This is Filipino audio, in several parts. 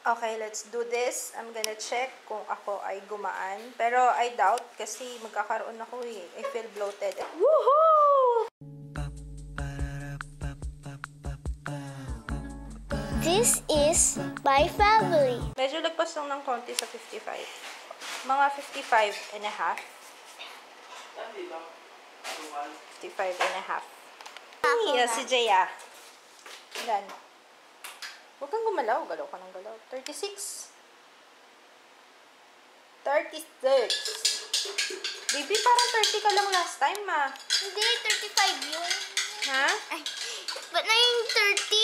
Okay, let's do this. I'm gonna check kung ako ay gumaan. Pero I doubt kasi magkakaroon ako eh. I feel bloated. Woohoo! This is my family. Medyo lagpas lang ng konti sa 55. Mga 55 and a half. 55 and a half. Ay, si Jaya. Ilan? Huwag kang gumalaw. Galaw ka ng galaw. 36. 36. Baby, parang 30 ka lang last time, ma. Hindi, 35 yun. Ha? Ay, ba't na yung 30?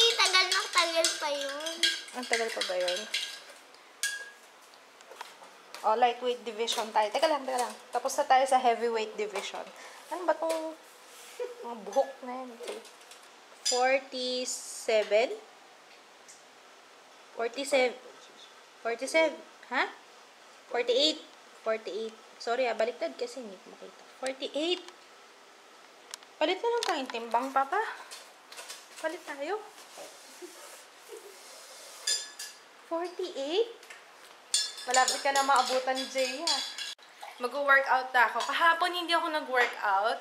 Tagal pa yun. Ang tagal pa ba yun? Oh, lightweight division tayo. Teka lang. Tapos na tayo sa heavyweight division. Ano ba itong mga buhok na yan? 47? 47. Ha? 48. Sorry, baliktad kasi hindi ko makita. 48. Palit na lang tayong timbang, papa. Palit tayo. 48? Malapit ka na maabutan ni Jaya. Mag-workout na ako. Kahapon hindi ako nag-workout.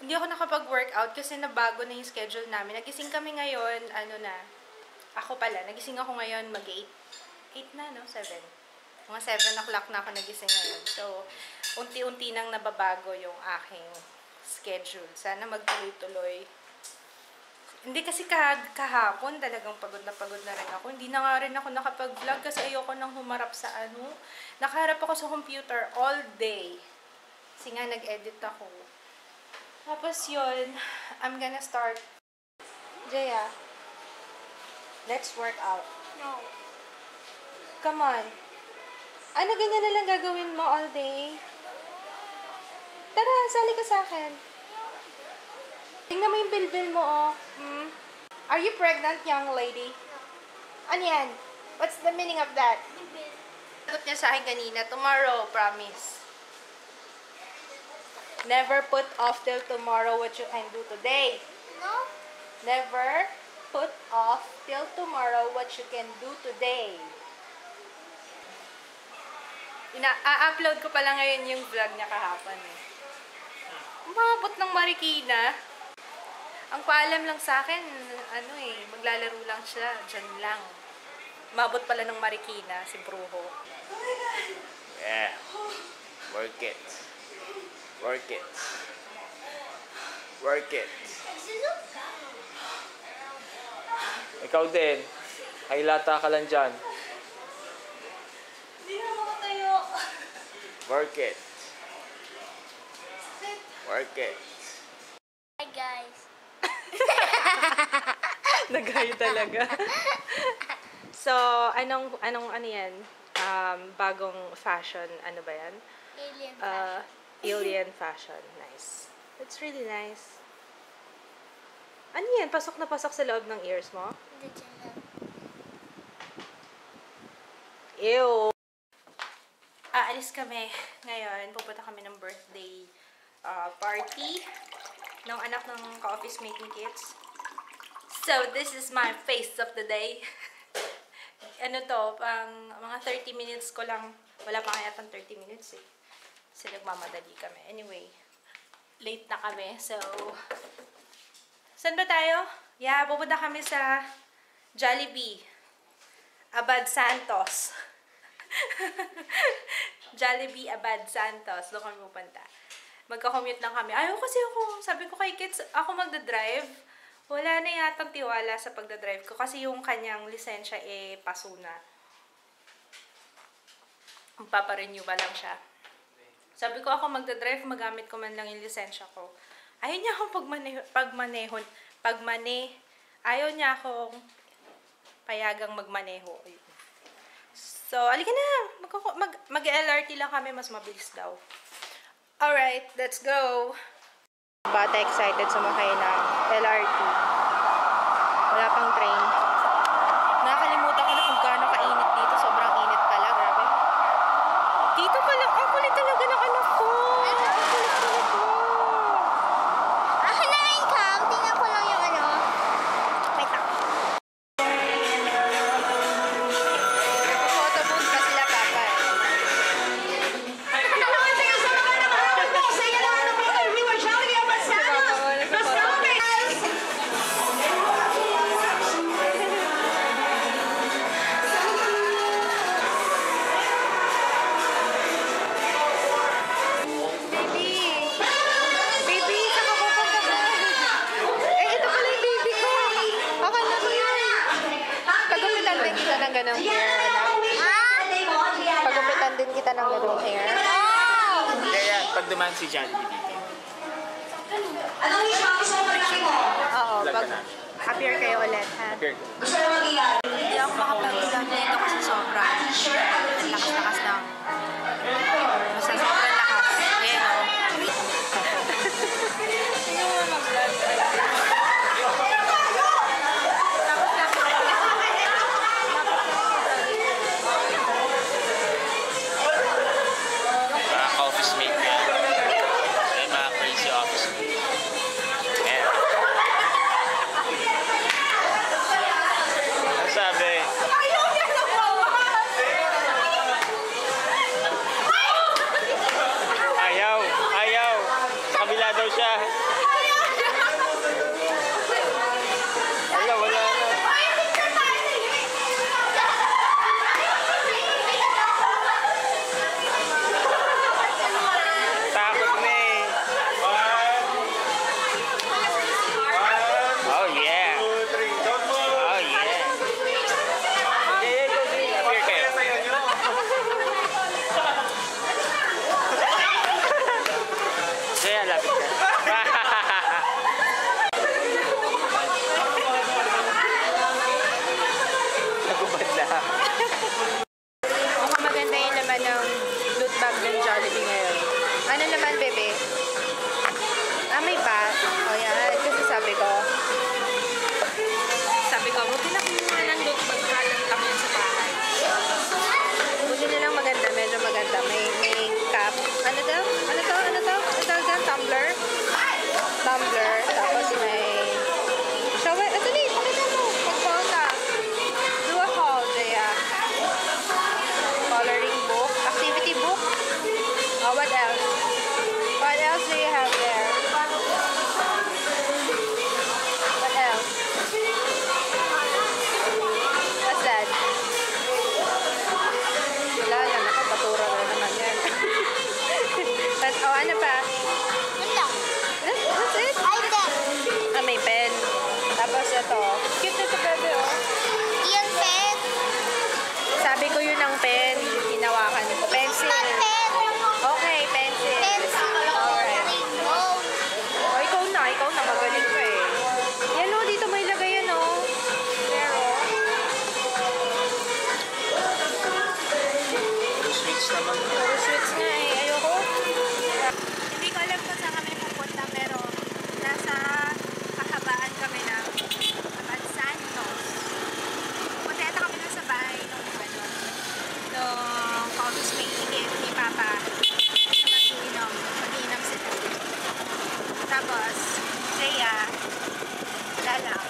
Hindi ako nakapag-workout kasi nabago na yung schedule namin. Nagising kami ngayon, ako pala, nagising ako ngayon mag-8. 8 na, no? 7. Mga 7 o'clock na ako nagising ngayon. So, unti-unti nang nababago yung aking schedule. Sana magtuloy-tuloy. Hindi kasi kahapon talagang pagod na rin ako. Hindi na nga rin ako nakapag-vlog kasi ayoko nang humarap sa Nakaharap ako sa computer all day. Kasi nga nag-edit ako. Tapos yun, I'm gonna start. Jaya, let's work out. No. Come on. Ano ganyan na lang gagawin mo all day? Tara, sali ka sa akin. Tingnan mo yung bilbil mo, oh. Are you pregnant, young lady? Ano yan? What's the meaning of that? Sagot niya sa akin kanina, tomorrow, promise. Never put off till tomorrow what you can do today. No? Never put off till tomorrow what you can do today. A-upload ko pala ngayon yung vlog niya kahapon eh. Umabot ng Marikina. Ang paalam lang sa akin, maglalaro lang siya, dyan lang. Umabot pala ng Marikina, si Brujo. Oh my God! Yeah. Work it. Work it. Work it. Ikaw din. Kailata ka lang dyan. Hindi na makatayo. Work it. Sit. Work it. Hi guys. Nagayo talaga. So, ano yan? Bagong fashion, ano ba yan? Alien fashion. Alien fashion. Nice. That's really nice. Ano yan? Pasok na pasok sa loob ng ears mo? Hindi dyan lang. Ew! Aalis kami ngayon. Pupunta kami ng birthday party ng anak ng ka-office mate ni Kids. So, this is my face of the day. Mga 30 minutes ko lang. Wala pa kaya 30 minutes eh. Kasi nagmamadali kami. Anyway, late na kami. So, saan ba tayo? Yeah, pupunta kami sa Jollibee. Abad Santos. Jollibee Abad Santos. Doon kami pupunta. Magka-commute lang kami. Ayaw kasi ako. Sabi ko kay Kids, ako magdadrive. Wala na yatang tiwala sa pagdadrive ko. Kasi yung kanyang lisensya paso na. Magpaparenew ba lang siya. Sabi ko ako magdadrive, magamit ko man lang yung lisensya ko. Ayaw niya akong ayaw niya akong payagang magmaneho. So, alika na. Mag-LRT lang kami, mas mabilis daw. Alright, let's go. Bata excited sumakay ng LRT. Wala pang train. Nakalimutan ko na kung gaano kainit dito. Sobrang init pala, grabe. Dito pala, ang kulit talaga ng anak ko. Ang kulit talaga. Akin na rin ka. Tingnan ko lang yung ano. Wait lang. ng ganong hair, anak? Pagupitan din kita ng ganong hair. Kaya pag dumaan si Jollibee dito. Oo, pag appear kayo ulit, ha? Appear ko. Hindi ako makapag-vlog dito kasi sobrang lakas-lakas ng... Basta sobrang lakas. Ayan, o. Hindi mo mag-vlog. Mga office mate yan. Ay, mga crazy office mate. Ayan. Ano sabi? Ayaw! Ayaw! Sa kabila daw siya. Wala, wala na. Takot na eh. Oh yeah. Oh yeah. Okay, go din. Appear kayo. Kaya lapit ka. Nagubad na. Mukhang maganda yung laman ng loot bag ng Jollibee ngayon. Ano naman, bebe? Ah, may pa? O yan, kasi sabi ko, buti na kumuha ng loot bag halang kami sa bahay. Buti nilang maganda, medyo maganda. May cup. Ano daw? Ano to? Ano to? Ano tawag dyan? Tumbler? Tumbler. Tapos may... Shower. Ito din. Pakita mo. Mag-phone ka. Do a haul, Jaya. Coloring book. Activity book. Oh, what else? What else do you have there? What else? What's that? Wala lang. Ako, batura na naman yan. Oh, ano pa? That's it? Ah, may pen. Tapos ito. Cute na ito, bebe, oh. Sabi ko yun ang pen. Hinawakan ko. Pencil. Okay, pencil. Alright. Oh, ikaw na. Ikaw na. Magaling ka eh. Yan o, dito may lagay yan o. Pero, Switch naman. puro sweets nga eh. Ayoko. Hindi ko alam kung saan kami pupunta, pero nasa kahabaan kami ng Santos. Pupunta kami na sa bahay nung office mate ni Papa na mag-inom sila. Tapos, Jaya, wala lang.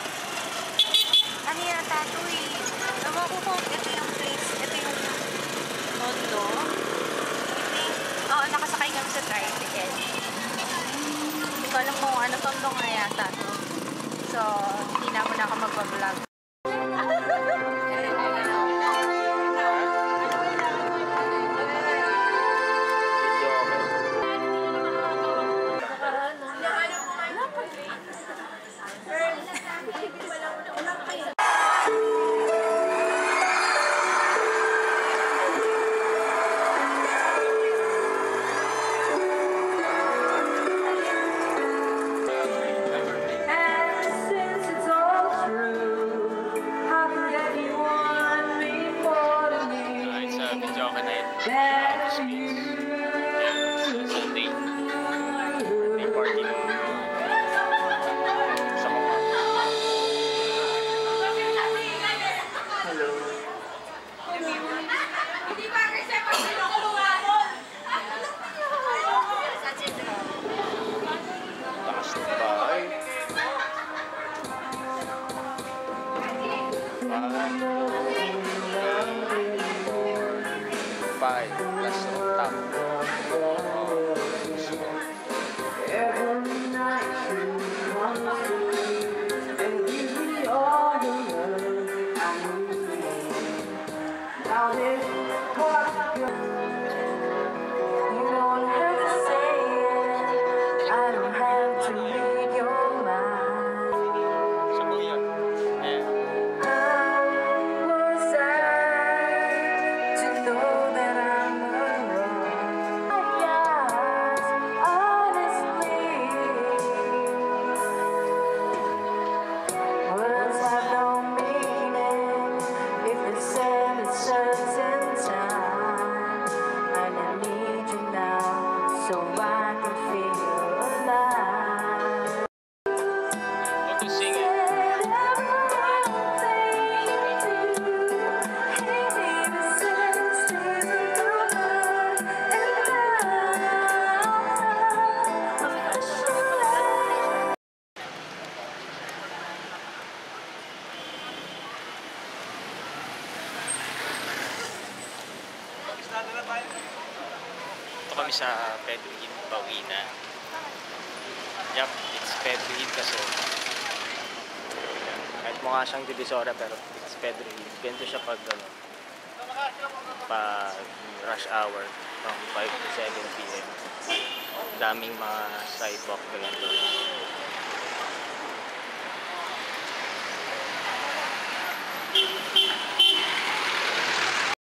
Ano yung tatoy? Ewan ko kung ito yung place, ito yung mondo. Oo, nakasakay kami sa tricycle. Hindi ko alam kung ano tondo nga yata to. So, hindi na ako magpa-vlog. Video okay. Alright, sa video okay na yun. Office mates. Yan, Sunday. Birthday party ng sa mga hello. Takas ng bahay. Five plus the top. Sa buyan. Ayan. Ito kami sa Pedro Hill, pauwi na. Yup, it's Pedro Hill kasi. Kahit mukha siyang Divisoria pero it's Pedro Hill. Ganito siya pag pag rush hour from 5 to 7 p.m. Daming mga sidewalk na ganito.